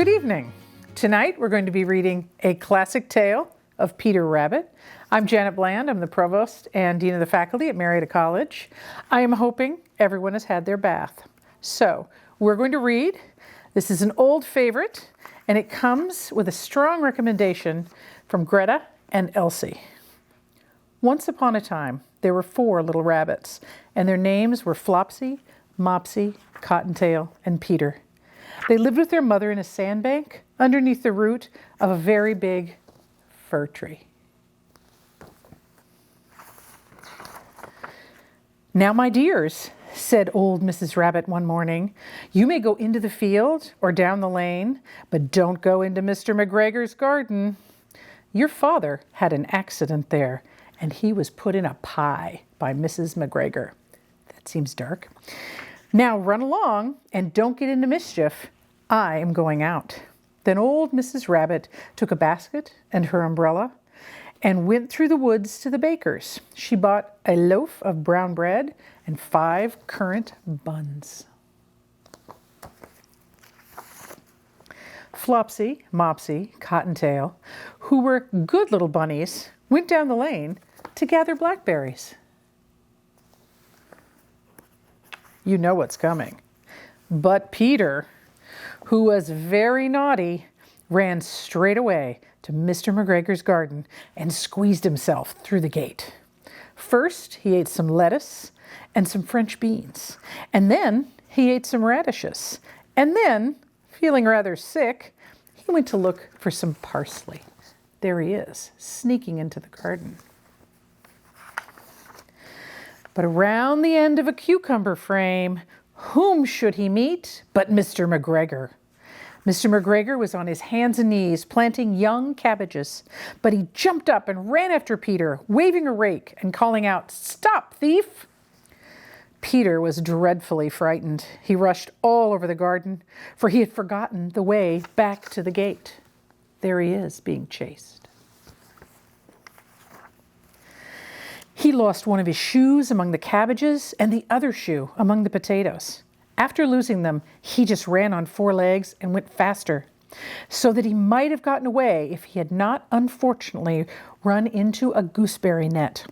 Good evening. Tonight we're going to be reading A Classic Tale of Peter Rabbit. I'm Janet Bland. I'm the Provost and Dean of the Faculty at Marietta College. I am hoping everyone has had their bath. So we're going to read. This is an old favorite, and it comes with a strong recommendation from Greta and Elsie. Once upon a time, there were 4 little rabbits, and their names were Flopsy, Mopsy, Cottontail, and Peter. They lived with their mother in a sandbank underneath the root of a very big fir tree. "Now, my dears," said old Mrs. Rabbit one morning, "you may go into the field or down the lane, but don't go into Mr. McGregor's garden. Your father had an accident there, and he was put in a pie by Mrs. McGregor." That seems dark. "Now run along and don't get into mischief. I am going out." Then old Mrs. Rabbit took a basket and her umbrella and went through the woods to the baker's. She bought a loaf of brown bread and 5 currant buns. Flopsy, Mopsy, Cottontail, who were good little bunnies, went down the lane to gather blackberries. You know what's coming. But Peter, who was very naughty, ran straight away to Mr. McGregor's garden and squeezed himself through the gate. First, he ate some lettuce and some French beans, and then he ate some radishes, and then, feeling rather sick, he went to look for some parsley. There he is, sneaking into the garden. But around the end of a cucumber frame, whom should he meet but Mr. McGregor? Mr. McGregor was on his hands and knees planting young cabbages, but he jumped up and ran after Peter, waving a rake and calling out, "Stop, thief!" Peter was dreadfully frightened. He rushed all over the garden, for he had forgotten the way back to the gate. There he is, being chased. He lost one of his shoes among the cabbages and the other shoe among the potatoes. After losing them, he just ran on 4 legs and went faster, so that he might have gotten away if he had not unfortunately run into a gooseberry net.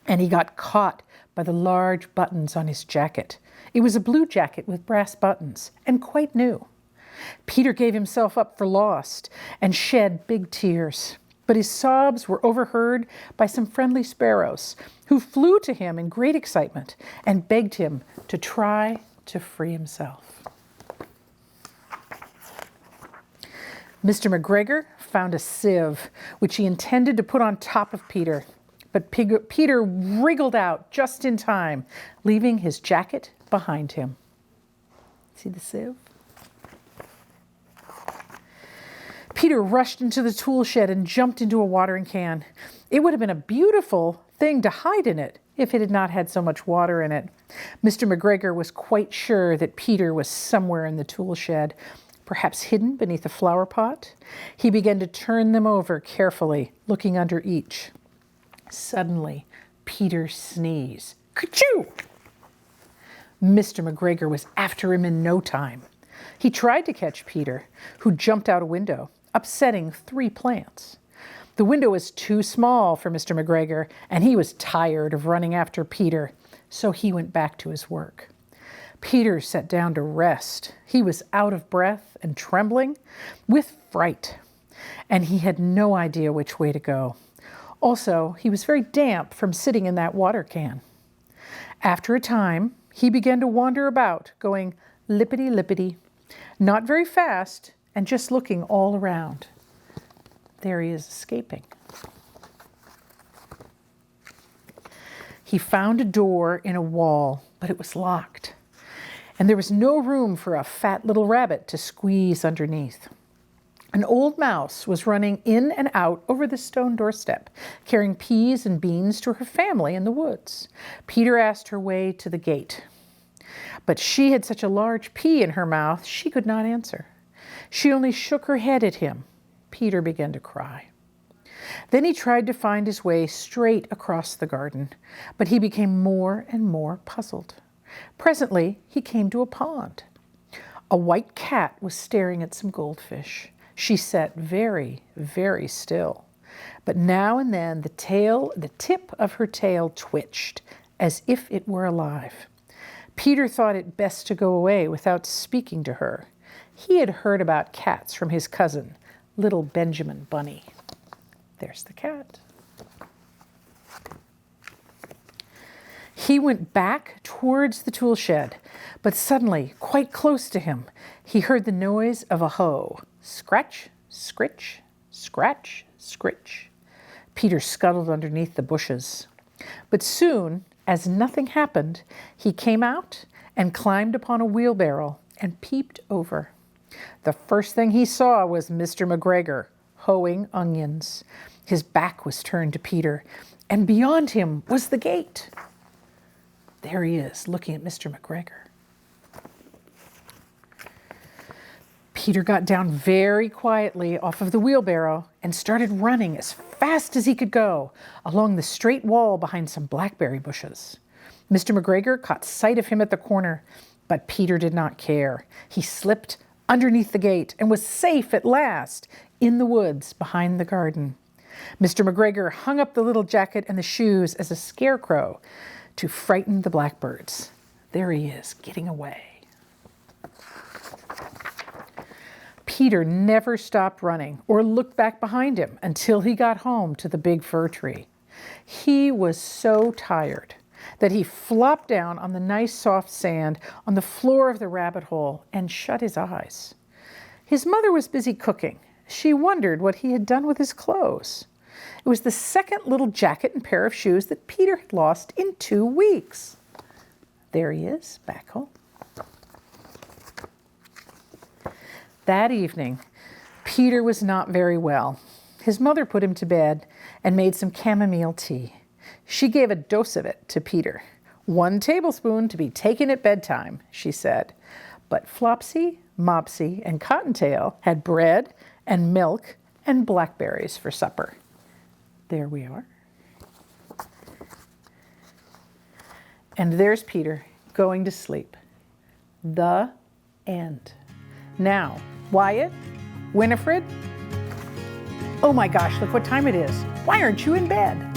And he got caught by the large buttons on his jacket. It was a blue jacket with brass buttons, and quite new. Peter gave himself up for lost and shed big tears. But his sobs were overheard by some friendly sparrows, who flew to him in great excitement and begged him to try to free himself. Mr. McGregor found a sieve, which he intended to put on top of Peter. But Peter wriggled out just in time, leaving his jacket behind him. See the sieve? Peter rushed into the tool shed and jumped into a watering can. It would have been a beautiful thing to hide in it if it had not had so much water in it. Mr. McGregor was quite sure that Peter was somewhere in the tool shed, perhaps hidden beneath a flower pot. He began to turn them over carefully, looking under each. Suddenly, Peter sneezed. Kerchoo! Mr. McGregor was after him in no time. He tried to catch Peter, who jumped out a window, upsetting 3 plants. The window was too small for Mr. McGregor, and he was tired of running after Peter, so he went back to his work. Peter sat down to rest. He was out of breath and trembling with fright, and he had no idea which way to go. Also, he was very damp from sitting in that water can. After a time, he began to wander about, going lippity-lippity, not very fast, and just looking all around. There he is, escaping. He found a door in a wall, but it was locked, and there was no room for a fat little rabbit to squeeze underneath. An old mouse was running in and out over the stone doorstep, carrying peas and beans to her family in the woods. Peter asked her way to the gate, but she had such a large pea in her mouth she could not answer. She only shook her head at him. Peter began to cry. Then he tried to find his way straight across the garden, but he became more and more puzzled. Presently, he came to a pond. A white cat was staring at some goldfish. She sat very, very still. But now and then the tip of her tail twitched, as if it were alive. Peter thought it best to go away without speaking to her. He had heard about cats from his cousin, little Benjamin Bunny. There's the cat. He went back towards the tool shed, but suddenly, quite close to him, he heard the noise of a hoe. Scratch, scritch, scratch, scritch. Peter scuttled underneath the bushes. But soon, as nothing happened, he came out and climbed upon a wheelbarrow and peeped over. The first thing he saw was Mr. McGregor hoeing onions. His back was turned to Peter, and beyond him was the gate. There he is, looking at Mr. McGregor. Peter got down very quietly off of the wheelbarrow and started running as fast as he could go along the straight wall behind some blackberry bushes. Mr. McGregor caught sight of him at the corner, but Peter did not care. He slipped underneath the gate and was safe at last in the woods behind the garden. Mr. McGregor hung up the little jacket and the shoes as a scarecrow to frighten the blackbirds. There he is, getting away. Peter never stopped running or looked back behind him until he got home to the big fir tree. He was so tired that he flopped down on the nice soft sand on the floor of the rabbit hole and shut his eyes. His mother was busy cooking. She wondered what he had done with his clothes. It was the second little jacket and pair of shoes that Peter had lost in 2 weeks. There he is, back home. That evening, Peter was not very well. His mother put him to bed and made some chamomile tea. She gave a dose of it to Peter. 1 tablespoon to be taken at bedtime, she said. But Flopsy, Mopsy, and Cottontail had bread and milk and blackberries for supper. There we are. And there's Peter going to sleep. The end. Now, Wyatt, Winifred. Oh my gosh, look what time it is. Why aren't you in bed?